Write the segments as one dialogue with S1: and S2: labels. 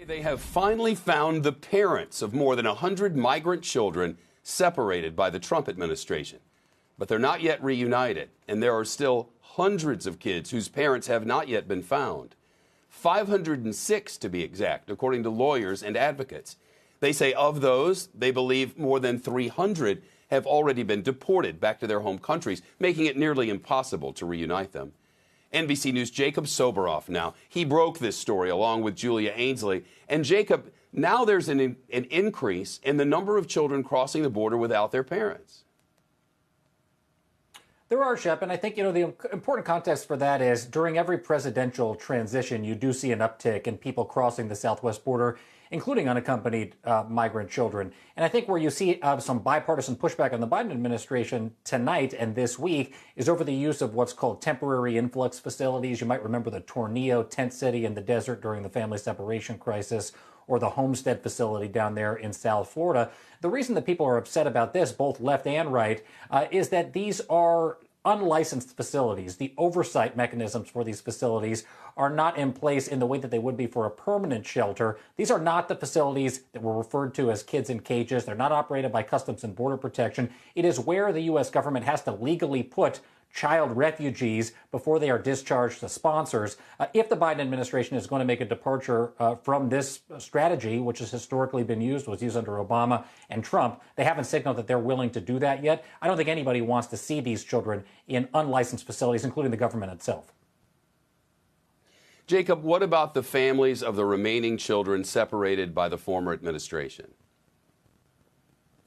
S1: They have finally found the parents of more than 100 migrant children separated by the Trump administration. But they're not yet reunited, and there are still hundreds of kids whose parents have not yet been found. 506 to be exact, according to lawyers and advocates. They say of those, they believe more than 300 have already been deported back to their home countries, making it nearly impossible to reunite them. NBC News' Jacob Soboroff now. He broke this story along with Julia Ainsley. And Jacob, now there's an increase in the number of children crossing the border without their parents.
S2: There are, Shep, and I think, the important context for that is during every presidential transition, you do see an uptick in people crossing the southwest border, including unaccompanied migrant children. And I think where you see some bipartisan pushback on the Biden administration tonight and this week is over the use of what's called temporary influx facilities. You might remember the Tornillo tent city in the desert during the family separation crisis, or the Homestead facility down there in South Florida. The reason that people are upset about this, both left and right, is that these are unlicensed facilities. The oversight mechanisms for these facilities are not in place in the way that they would be for a permanent shelter. These are not the facilities that were referred to as kids in cages. They're not operated by Customs and Border Protection. It is where the U.S. government has to legally put child refugees before they are discharged to sponsors. If the Biden administration is going to make a departure from this strategy, which has historically been used, was used under Obama and Trump, they haven't signaled that they're willing to do that yet. I don't think anybody wants to see these children in unlicensed facilities, including the government itself.
S1: Jacob, what about the families of the remaining children separated by the former administration?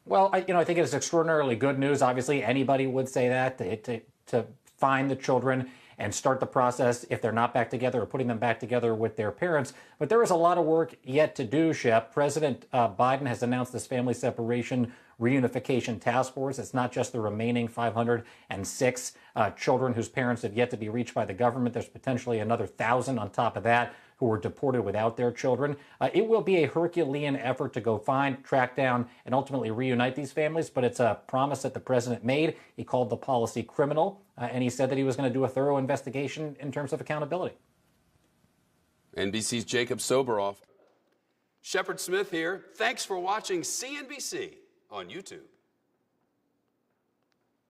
S2: Well, I think it is extraordinarily good news. Obviously, anybody would say that, to find the children and start the process if they're not back together or putting them back together with their parents. But there is a lot of work yet to do, Shep. President Biden has announced this family separation reunification task force. It's not just the remaining 506 children whose parents have yet to be reached by the government. There's potentially another 1,000 on top of that who were deported without their children. It will be a Herculean effort to go find, track down, and ultimately reunite these families, but it's a promise that the president made. He called the policy criminal, and he said that he was going to do a thorough investigation in terms of accountability.
S1: NBC's Jacob Soboroff. Shepard Smith here. Thanks for watching CNBC on YouTube.